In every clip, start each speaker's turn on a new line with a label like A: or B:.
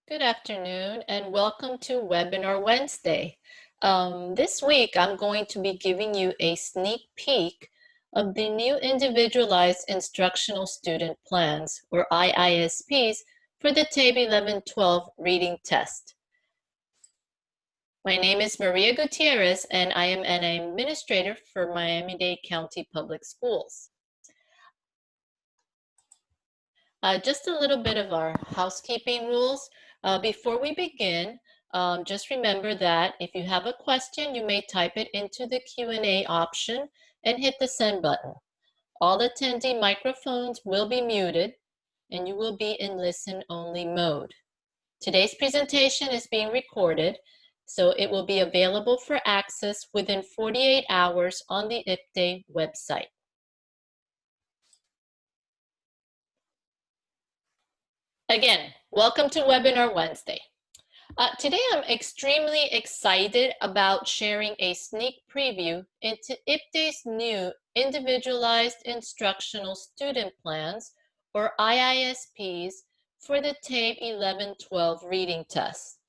A: Good afternoon and welcome to Webinar Wednesday. This week I'm going to be giving you a sneak peek of the new Individualized Instructional Student Plans, or IISPs, for the TABE 11-12 reading test. My name is Maria Gutierrez and I am an administrator for Miami-Dade County Public Schools. Just a little bit of our housekeeping rules. Before we begin, just remember that if you have a question, you may type it into the Q&A option and hit the send button. All attendee microphones will be muted and you will be in listen-only mode. Today's presentation is being recorded, so it will be available for access within 48 hours on the IPDAY website. Again, welcome to Webinar Wednesday. Today I'm extremely excited about sharing a sneak preview into IPDAY's new Individualized Instructional Student Plans, or IISPs, for the TABE 11-12 reading test.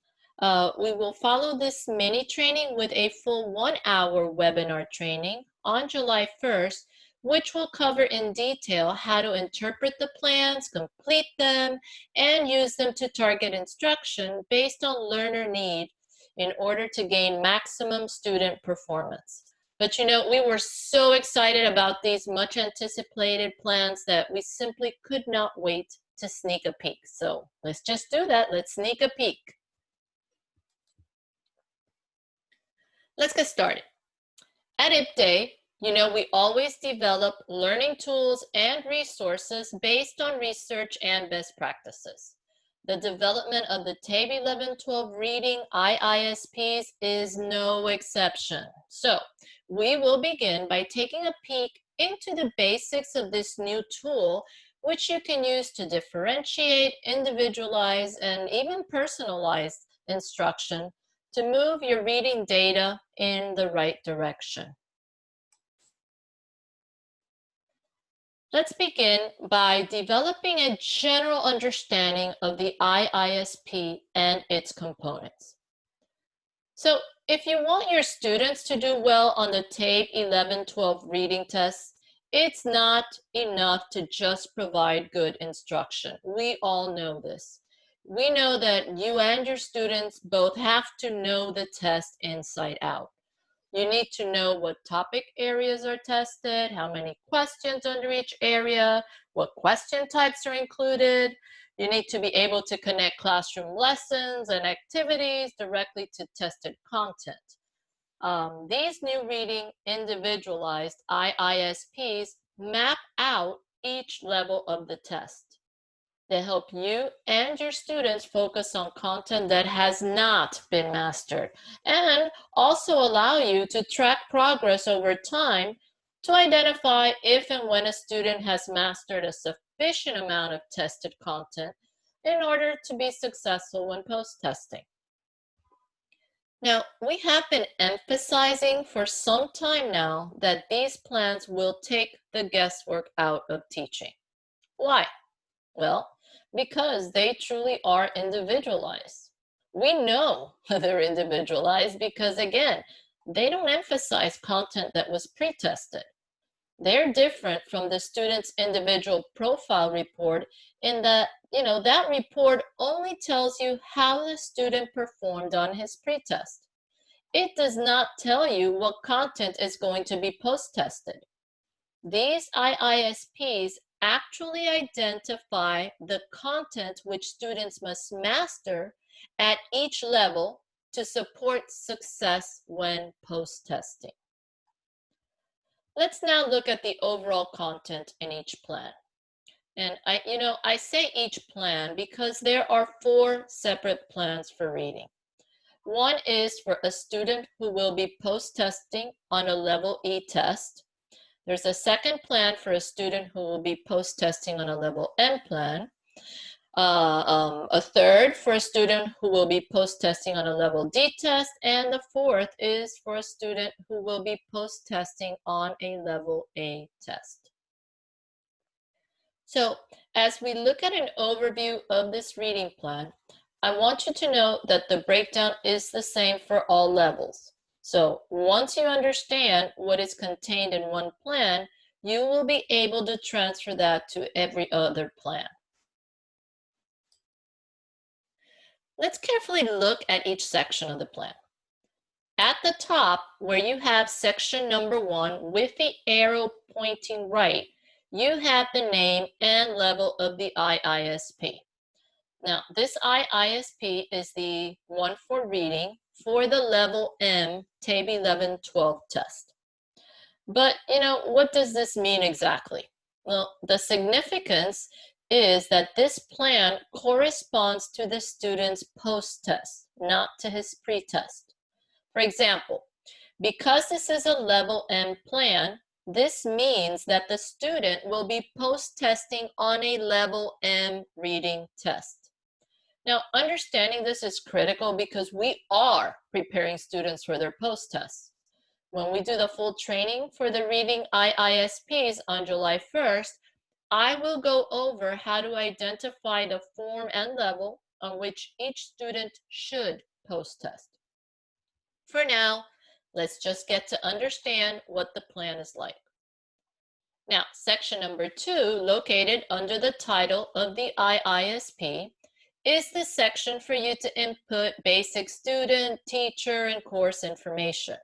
A: We will follow this mini training with a full 1-hour webinar training on July 1st, which will cover in detail how to interpret the plans, complete them, and use them to target instruction based on learner need in order to gain maximum student performance. But you know, we were so excited about these much anticipated plans that we simply could not wait to sneak a peek. So let's just do that. Let's sneak a peek. Let's get started. At IPDAY, you know, we always develop learning tools and resources based on research and best practices. The development of the TABE 11-12 reading IISPs is no exception. So we will begin by taking a peek into the basics of this new tool, which you can use to differentiate, individualize, and even personalize instruction to move your reading data in the right direction. Let's begin by developing a general understanding of the IISP and its components. So if you want your students to do well on the TABE 11-12 reading test, it's not enough to just provide good instruction. We all know this. We know that you and your students both have to know the test inside out. You need to know what topic areas are tested, how many questions under each area, what question types are included. You need to be able to connect classroom lessons and activities directly to tested content. These new reading individualized IISPs map out each level of the test. They help you and your students focus on content that has not been mastered and also allow you to track progress over time to identify if and when a student has mastered a sufficient amount of tested content in order to be successful when post-testing. Now, we have been emphasizing for some time now that these plans will take the guesswork out of teaching. Why? Well, because they truly are individualized. We know they're individualized because, again, they don't emphasize content that was pre-tested. They're different from the student's individual profile report in that, that report only tells you how the student performed on his pre-test. It does not tell you what content is going to be post-tested. These IISPs actually identify the content which students must master at each level to support success when post-testing. Let's now look at the overall content in each plan. And I say each plan because there are 4 separate plans for reading. One is for a student who will be post-testing on a level E test. There's a second plan for a student who will be post-testing on a level N plan. A third for a student who will be post-testing on a level D test. And the fourth is for a student who will be post-testing on a level A test. So as we look at an overview of this reading plan, I want you to know that the breakdown is the same for all levels. So once you understand what is contained in one plan, you will be able to transfer that to every other plan. Let's carefully look at each section of the plan. At the top, where you have section number 1 with the arrow pointing right, you have the name and level of the IISP. Now, this IISP is the one for reading for the level M TABE 11-12 test. But, what does this mean exactly? Well, the significance is that this plan corresponds to the student's post-test, not to his pre-test. For example, because this is a level M plan, this means that the student will be post-testing on a level M reading test. Now, understanding this is critical because we are preparing students for their post-tests. When we do the full training for the reading IISPs on July 1st, I will go over how to identify the form and level on which each student should post-test. For now, let's just get to understand what the plan is like. Now, section number 2, located under the title of the IISP, is the section for you to input basic student, teacher, and course information.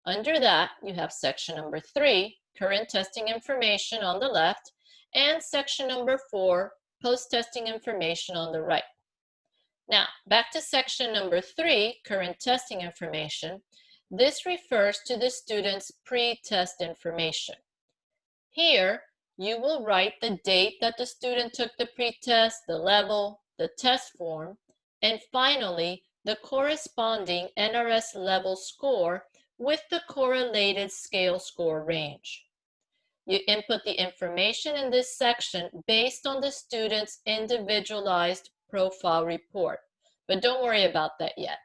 A: Under that, you have section number 3, current testing information on the left, and section number 4, post-testing information on the right. Now, back to section number 3, current testing information. This refers to the student's pre-test information. Here, you will write the date that the student took the pre-test, the level, the test form, and finally, the corresponding NRS level score with the correlated scale score range. You input the information in this section based on the student's individualized profile report, but don't worry about that yet.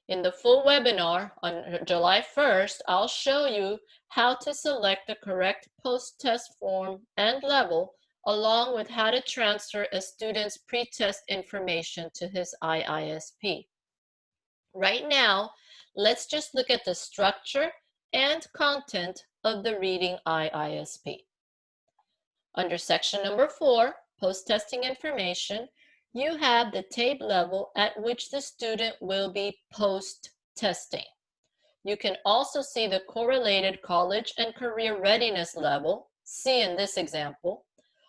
A: In the full webinar on July 1st, I'll show you how to select the correct post-test form and level, along with how to transfer a student's pre-test information to his IISP. Right now, let's just look at the structure and content of the reading IISP. Under section number 4, post-testing information, you have the TABE level at which the student will be post-testing. You can also see the correlated college and career readiness level, C in this example,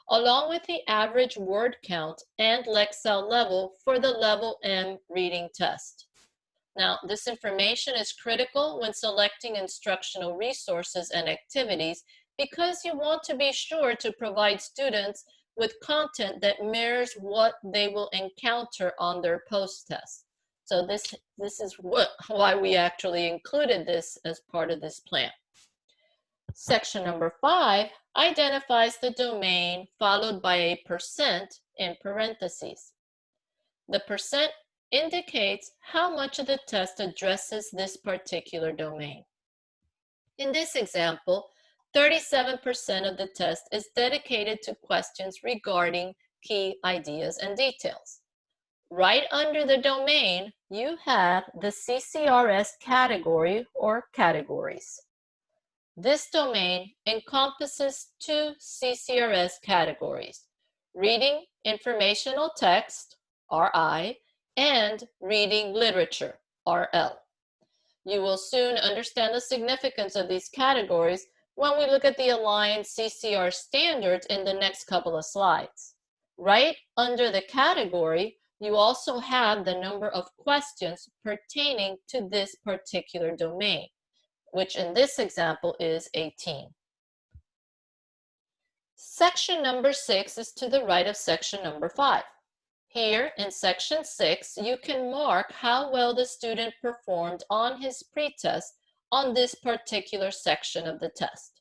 A: along with the average word count and Lexile level for the level M reading test. Now, this information is critical when selecting instructional resources and activities because you want to be sure to provide students with content that mirrors what they will encounter on their post-test. So this is why we actually included this as part of this plan. Section number 5 identifies the domain followed by a % in parentheses. The % indicates how much of the test addresses this particular domain. In this example, 37% of the test is dedicated to questions regarding key ideas and details. Right under the domain, you have the CCRS category or categories. This domain encompasses 2 CCRS categories: reading informational text, RI, and reading literature, RL. You will soon understand the significance of these categories when we look at the aligned CCR standards in the next couple of slides. Right under the category, you also have the number of questions pertaining to this particular domain, which in this example is 18. Section number 6 is to the right of section number 5. Here in section 6, you can mark how well the student performed on his pretest on this particular section of the test.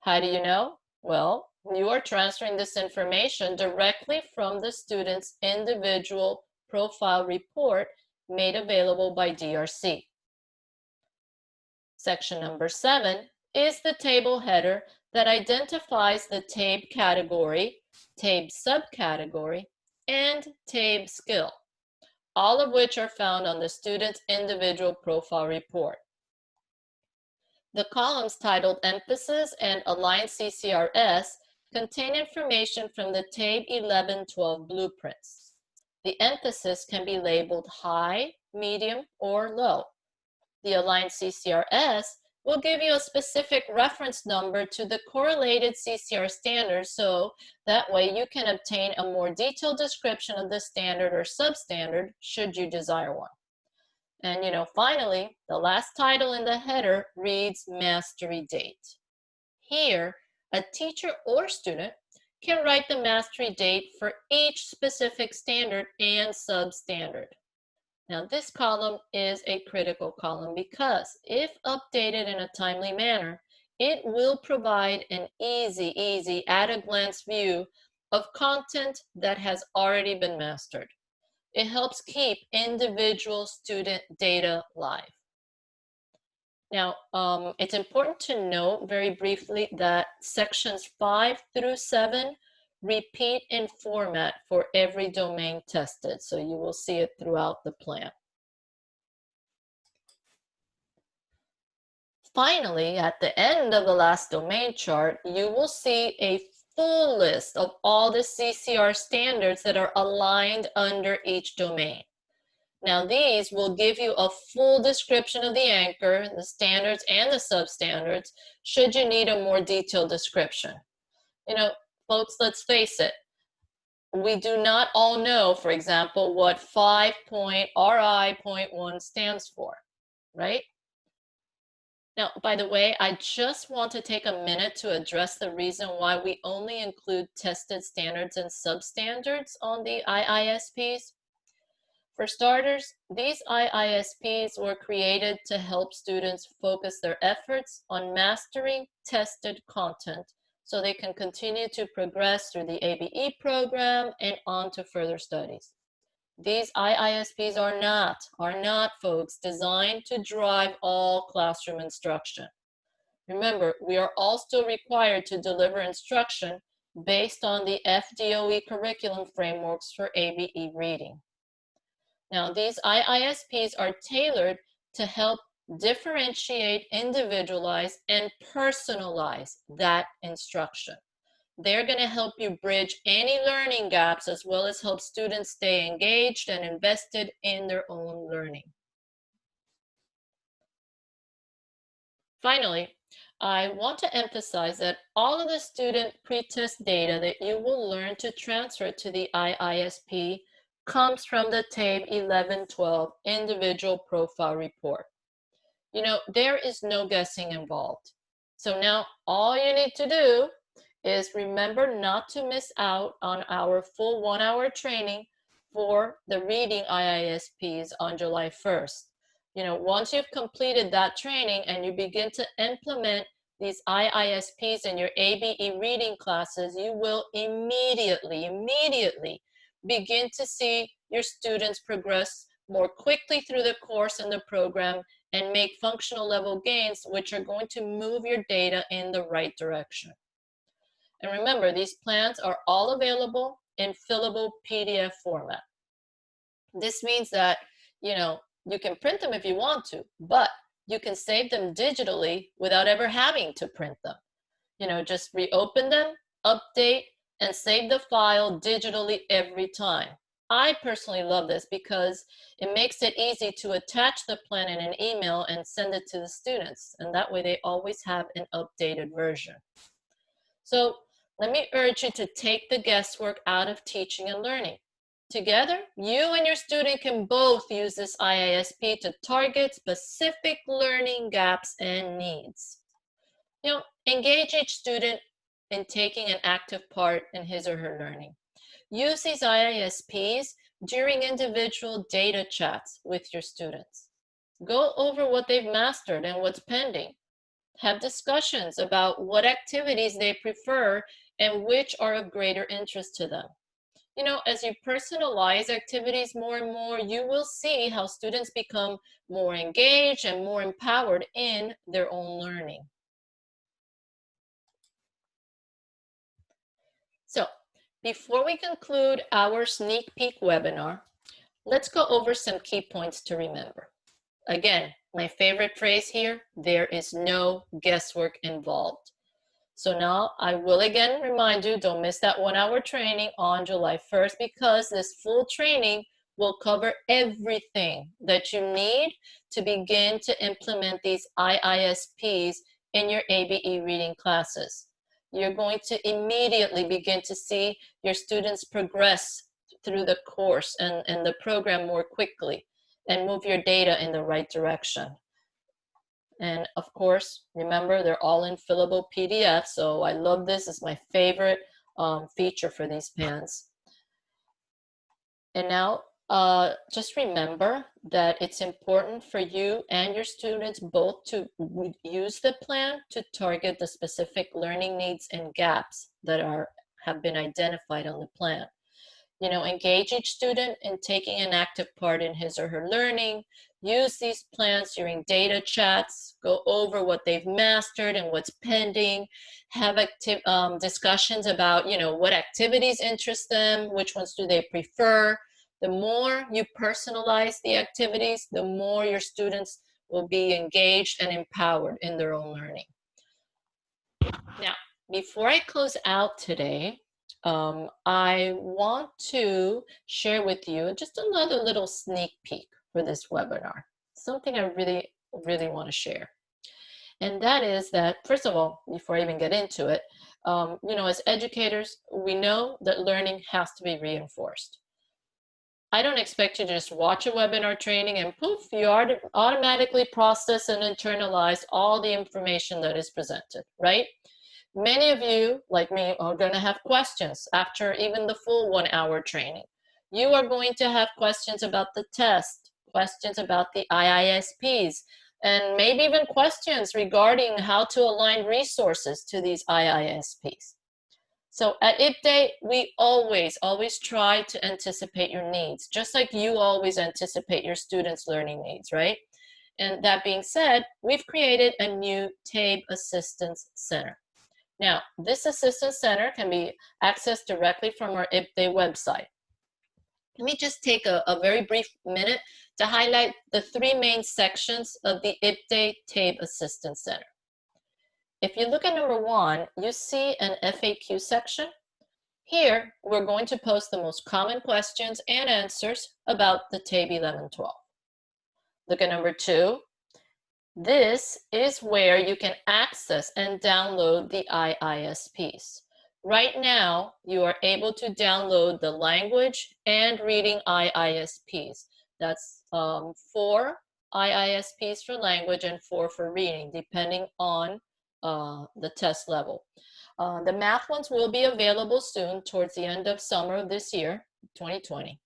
A: How do you know? Well, you are transferring this information directly from the student's individual profile report made available by DRC. Section number 7 is the table header that identifies the TABE category, TABE subcategory, and TABE skill. all of which are found on the student's individual profile report. The columns titled Emphasis and Aligned CCRS contain information from the TABE 11-12 blueprints. The emphasis can be labeled high, medium, or low. The Aligned CCRS will give you a specific reference number to the correlated CCR standards, so that way you can obtain a more detailed description of the standard or substandard should you desire one. And finally, the last title in the header reads Mastery Date. Here, a teacher or student can write the mastery date for each specific standard and substandard. Now, this column is a critical column because if updated in a timely manner, it will provide an easy at-a-glance view of content that has already been mastered. It helps keep individual student data live. Now, it's important to note very briefly that sections 5 through 7 repeat in format for every domain tested, so you will see it throughout the plan. Finally, at the end of the last domain chart, you will see a full list of all the CCR standards that are aligned under each domain. Now, these will give you a full description of the anchor, the standards, and the substandards, should you need a more detailed description. Folks, let's face it, we do not all know, for example, what 5.RI.1 stands for, right? Now, by the way, I just want to take a minute to address the reason why we only include tested standards and substandards on the IISPs. For starters, these IISPs were created to help students focus their efforts on mastering tested content so they can continue to progress through the ABE program and on to further studies. These IISPs are not, folks, designed to drive all classroom instruction. Remember, we are all still required to deliver instruction based on the FDOE curriculum frameworks for ABE reading. Now, these IISPs are tailored to help differentiate, individualize, and personalize that instruction. They're going to help you bridge any learning gaps as well as help students stay engaged and invested in their own learning. Finally, I want to emphasize that all of the student pretest data that you will learn to transfer to the IISP comes from the TABE 11-12 individual profile report. There is no guessing involved. So now all you need to do is remember not to miss out on our full 1-hour training for the reading IISPs on July 1st. Once you've completed that training and you begin to implement these IISPs in your ABE reading classes, you will immediately begin to see your students progress more quickly through the course and the program and make functional level gains, which are going to move your data in the right direction. And remember, these plans are all available in fillable PDF format. This means that, you can print them if you want to, but you can save them digitally without ever having to print them. Just reopen them, update, and save the file digitally every time. I personally love this because it makes it easy to attach the plan in an email and send it to the students, and that way they always have an updated version. So let me urge you to take the guesswork out of teaching and learning. Together, you and your student can both use this IISP to target specific learning gaps and needs. Engage each student in taking an active part in his or her learning. Use these IISPs during individual data chats with your students. Go over what they've mastered and what's pending. Have discussions about what activities they prefer and which are of greater interest to them. As you personalize activities more and more, you will see how students become more engaged and more empowered in their own learning. So, before we conclude our sneak peek webinar, let's go over some key points to remember. Again, my favorite phrase here, there is no guesswork involved. So now I will again remind you, don't miss that 1-hour training on July 1st, because this full training will cover everything that you need to begin to implement these IISPs in your ABE reading classes. You're going to immediately begin to see your students progress through the course and the program more quickly and move your data in the right direction. And of course, remember, they're all in fillable PDF. So I love this. It's my favorite feature for these pans. And now just remember that it's important for you and your students both to use the plan to target the specific learning needs and gaps that have been identified on the plan. You know, engage each student in taking an active part in his or her learning. Use these plans during data chats. Go over what they've mastered and what's pending. Have discussions about, you know, what activities interest them, which ones do they prefer. The more you personalize the activities, the more your students will be engaged and empowered in their own learning. Now, before I close out today, I want to share with you just another little sneak peek for this webinar, something I really want to share. And that is that, first of all, before I even get into it, you know, as educators, we know that learning has to be reinforced. I don't expect you to just watch a webinar training and poof, you automatically process and internalize all the information that is presented, right? Many of you, like me, are going to have questions after even the full 1-hour training. You are going to have questions about the test, questions about the IISPs, and maybe even questions regarding how to align resources to these IISPs. So at IIP Day, we always try to anticipate your needs, just like you always anticipate your students' learning needs, right? And that being said, we've created a new TABE Assistance Center. Now, this Assistance Center can be accessed directly from our IIP Day website. Let me just take a very brief minute to highlight the 3 main sections of the IIP Day TABE Assistance Center. If you look at number 1, you see an FAQ section. Here, we're going to post the most common questions and answers about the TABE 11-12. Look at number 2. This is where you can access and download the IISPs. Right now, you are able to download the language and reading IISPs. That's 4 IISPs for language and 4 for reading, depending on the test level. The math ones will be available soon towards the end of summer of this year, 2020.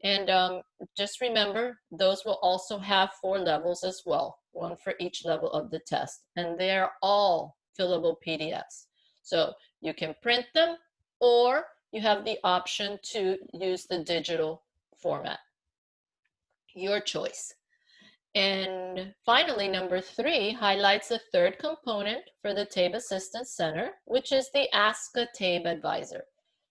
A: And just remember, those will also have 4 levels as well, 1 for each level of the test. And they're all fillable PDFs. So you can print them, or you have the option to use the digital format. Your choice. And finally, number 3 highlights the 3rd component for the TABE Assistance Center, which is the Ask a TABE Advisor.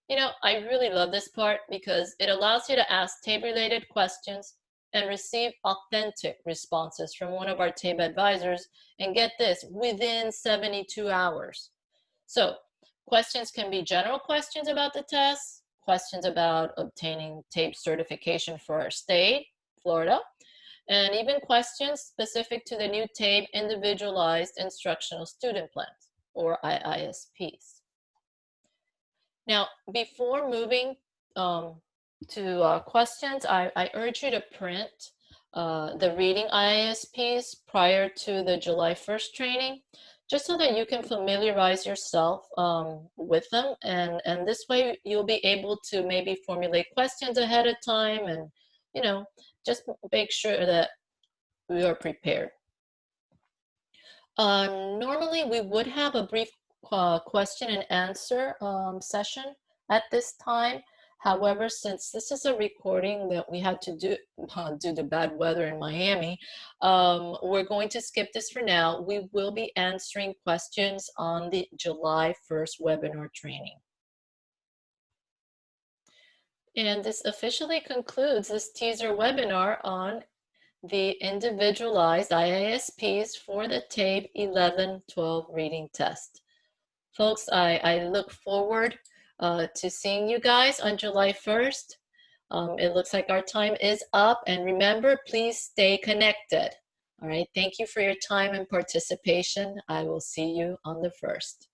A: You know, I really love this part because it allows you to ask TABE-related questions and receive authentic responses from one of our TABE advisors, and get this, within 72 hours. So questions can be general questions about the test, questions about obtaining TABE certification for our state, Florida, and even questions specific to the new TABE Individualized Instructional Student Plans, or IISPs. Now, before moving to questions, I urge you to print the reading IISPs prior to the July 1st training, just so that you can familiarize yourself with them. And this way you'll be able to maybe formulate questions ahead of time and, you know, just make sure that we are prepared. Normally we would have a brief question and answer session at this time. However, since this is a recording that we had to do due to bad weather in Miami, we're going to skip this for now. We will be answering questions on the July 1st webinar training. And this officially concludes this teaser webinar on the individualized IISPs for the TABE 11-12 reading test. Folks, I look forward to seeing you guys on July 1st. It looks like our time is up, and remember, please stay connected. All right, thank you for your time and participation. I will see you on the 1st.